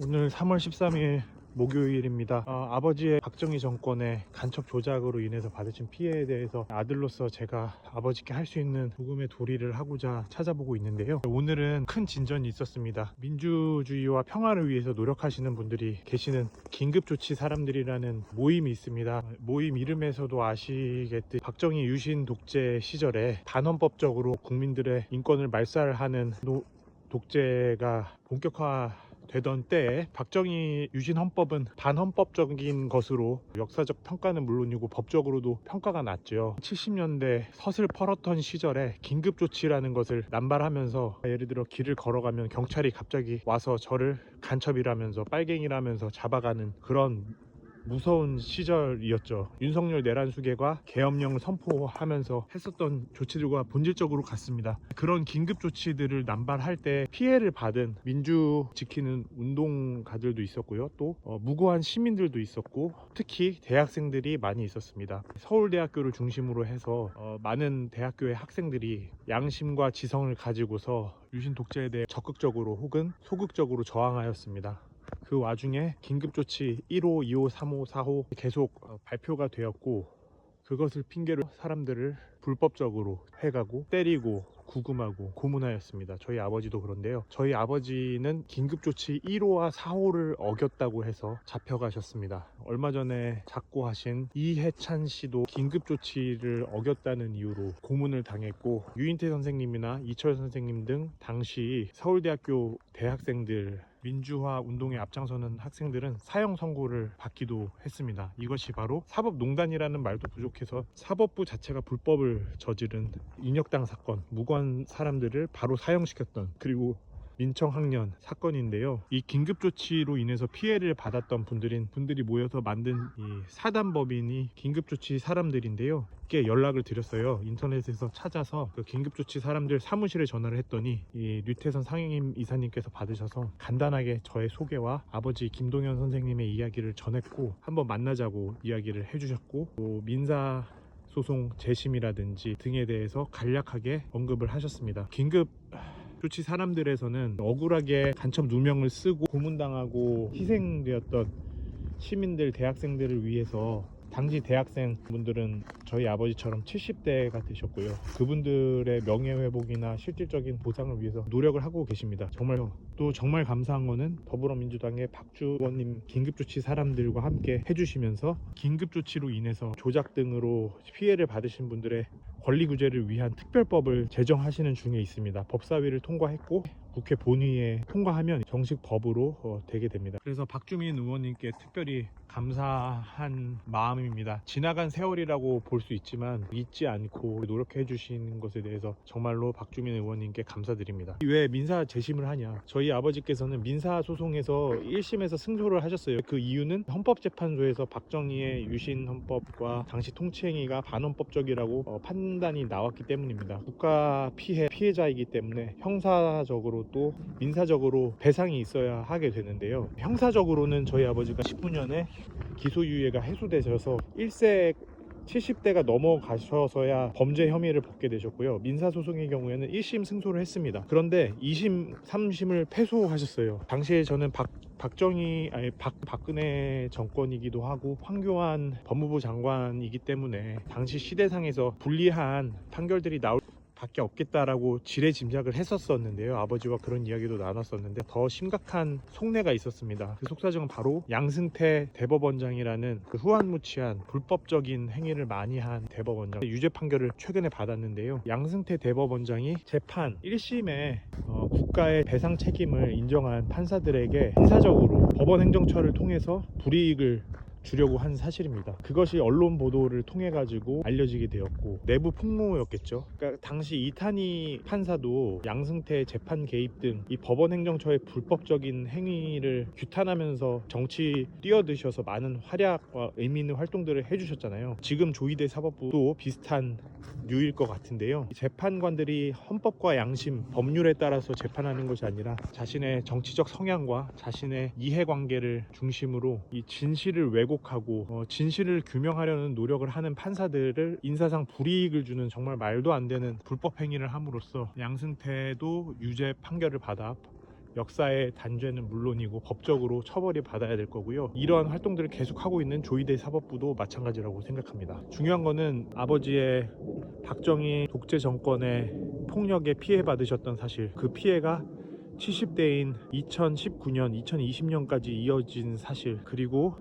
오늘 3월 13일 목요일입니다. 아버지의 박정희 정권의 간첩 조작으로 인해서 받으신 피해에 대해서 아들로서 제가 아버지께 할 수 있는 조금의 도리를 하고자 찾아보고 있는데요. 오늘은 큰 진전이 있었습니다. 민주주의와 평화를 위해서 노력하시는 분들이 계시는 긴급조치 사람들이라는 모임이 있습니다. 모임 이름에서도 아시겠듯이 박정희 유신 독재 시절에 반헌법적으로 국민들의 인권을 말살하는 독재가 본격화되던 때에 박정희 유신 헌법은 반헌법적인 것으로 역사적 평가는 물론이고 법적으로도 평가가 났죠. 70년대 서슬 펄었던 시절에 긴급조치라는 것을 남발하면서, 예를 들어 길을 걸어가면 경찰이 갑자기 와서 저를 간첩이라면서 빨갱이라면서 잡아가는 그런 무서운 시절이었죠. 윤석열 내란 수계가 계엄령을 선포하면서 했었던 조치들과 본질적으로 같습니다. 그런 긴급 조치들을 남발할 때 피해를 받은 민주 지키는 운동가들도 있었고요. 또 무고한 시민들도 있었고, 특히 대학생들이 많이 있었습니다. 서울대학교를 중심으로 해서 많은 대학교의 학생들이 양심과 지성을 가지고서 유신 독재에 대해 적극적으로 혹은 소극적으로 저항하였습니다. 그 와중에 긴급조치 1호, 2호, 3호, 4호 계속 발표가 되었고, 그것을 핑계로 사람들을 불법적으로 해가고 때리고 구금하고 고문하였습니다. 저희 아버지도 그런데요. 저희 아버지는 긴급조치 1호와 4호를 어겼다고 해서 잡혀가셨습니다. 얼마 전에 작고하신 이해찬 씨도 긴급조치를 어겼다는 이유로 고문을 당했고, 유인태 선생님이나 이철 선생님 등 당시 서울대학교 대학생들, 민주화 운동에 앞장서는 학생들은 사형 선고를 받기도 했습니다. 이것이 바로 사법농단이라는 말도 부족해서 사법부 자체가 불법을 저지른 인혁당 사건, 무고한 사람들을 바로 사형시켰던, 그리고 민청학년 사건인데요. 이 긴급조치로 인해서 피해를 받았던 분들이 모여서 만든 이 사단법인이 긴급조치 사람들인데요. 께 연락을 드렸어요. 인터넷에서 찾아서 그 긴급조치 사람들 사무실에 전화를 했더니 이 류태선 상임 이사님께서 받으셔서 간단하게 저의 소개와 아버지 김동현 선생님의 이야기를 전했고, 한번 만나자고 이야기를 해주셨고, 또 민사 소송 재심이라든지 등에 대해서 간략하게 언급을 하셨습니다. 긴급 조치 사람들에서는 억울하게 간첩 누명을 쓰고 고문당하고 희생되었던 시민들, 대학생들을 위해서, 당시 대학생 분들은 저희 아버지처럼 70대가 되셨고요. 그분들의 명예회복이나 실질적인 보상을 위해서 노력을 하고 계십니다. 정말요. 또 정말 감사한 거는 더불어민주당의 박주 의원님 긴급조치 사람들과 함께 해주시면서 긴급조치로 인해서 조작 등으로 피해를 받으신 분들의 권리구제를 위한 특별법을 제정하시는 중에 있습니다. 법사위를 통과했고 국회 본회의에 통과하면 정식 법으로 되게 됩니다. 그래서 박주민 의원님께 특별히 감사한 마음입니다. 지나간 세월이라고 볼 수 있지만 잊지 않고 노력해 주신 것에 대해서 정말로 박주민 의원님께 감사드립니다. 왜 민사 재심을 하냐, 저희 아버지께서는 민사 소송에서 1심에서 승소를 하셨어요. 그 이유는 헌법재판소에서 박정희의 유신 헌법과 당시 통치행위가 반헌법적이라고 판단이 나왔기 때문입니다. 국가 피해자이기 때문에 형사적으로 또 민사적으로 배상이 있어야 하게 되는데요. 형사적으로는 저희 아버지가 19년에 기소유예가 해소되셔서 1세 70대가 넘어가셔서야 범죄 혐의를 벗게 되셨고요. 민사소송의 경우에는 1심 승소를 했습니다. 그런데 2심, 3심을 패소하셨어요. 당시에 저는 박근혜 정권이기도 하고 황교안 법무부 장관이기 때문에 당시 시대상에서 불리한 판결들이 나올 밖에 없겠다라고 지레짐작을 했었는데요. 아버지와 그런 이야기도 나눴었는데 더 심각한 속내가 있었습니다. 그 속사정은 바로 양승태 대법원장이라는 그 후한무치한 불법적인 행위를 많이 한 대법원장, 유죄 판결을 최근에 받았는데요. 양승태 대법원장이 재판 1심에 국가의 배상 책임을 인정한 판사들에게 형사적으로 법원 행정처를 통해서 불이익을 주려고 한 사실입니다. 그것이 언론 보도를 통해 가지고 알려지게 되었고, 내부 폭로였겠죠. 그러니까 당시 이탄희 판사도 양승태 재판 개입 등 이 법원 행정처의 불법적인 행위를 규탄하면서 정치 뛰어드셔서 많은 활약과 의미 있는 활동들을 해주셨잖아요. 지금 조희대 사법부도 비슷한 류일 것 같은데요. 재판관들이 헌법과 양심, 법률에 따라서 재판하는 것이 아니라 자신의 정치적 성향과 자신의 이해관계를 중심으로 이 진실을 왜곡하고 진실을 규명하려는 노력을 하는 판사들을 인사상 불이익을 주는 정말 말도 안 되는 불법 행위를 함으로써 양승태도 유죄 판결을 받아 역사의 단죄는 물론이고 법적으로 처벌이 받아야 될 거고요. 이러한 활동들을 계속하고 있는 조이대 사법부도 마찬가지라고 생각합니다. 중요한 거는 아버지의 박정희 독재 정권의 폭력에 피해 받으셨던 사실, 그 피해가 70대인 2019년, 2020년까지 이어진 사실, 그리고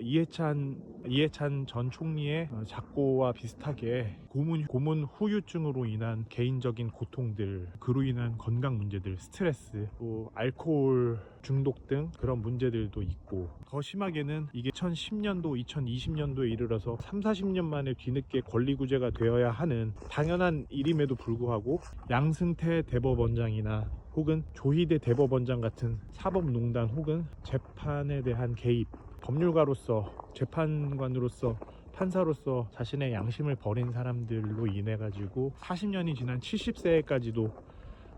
이해찬 전 총리의 작고와 비슷하게 고문 후유증으로 인한 개인적인 고통들, 그로 인한 건강 문제들, 스트레스, 또 알코올 중독 등 그런 문제들도 있고, 더 심하게는 이게 2010년도, 2020년도에 이르러서 30-40년 만에 뒤늦게 권리구제가 되어야 하는 당연한 일임에도 불구하고 양승태 대법원장이나 혹은 조희대 대법원장 같은 사법농단 혹은 재판에 대한 개입, 법률가로서, 재판관으로서, 판사로서 자신의 양심을 버린 사람들로 인해 가지고 40년이 지난 70세까지도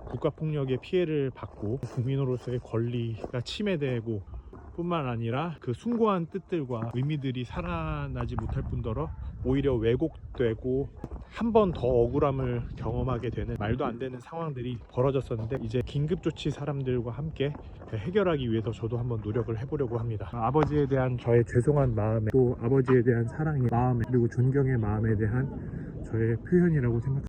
국가폭력의 피해를 받고 국민으로서의 권리가 침해되고 뿐만 아니라 그 숭고한 뜻들과 의미들이 살아나지 못할 뿐더러 오히려 왜곡되고 한 번 더 억울함을 경험하게 되는 말도 안 되는 상황들이 벌어졌었는데, 이제 긴급조치 사람들과 함께 해결하기 위해서 저도 한번 노력을 해보려고 합니다. 아버지에 대한 저의 죄송한 마음에, 또 아버지에 대한 사랑의 마음에, 그리고 존경의 마음에 대한 저의 표현이라고 생각합니다.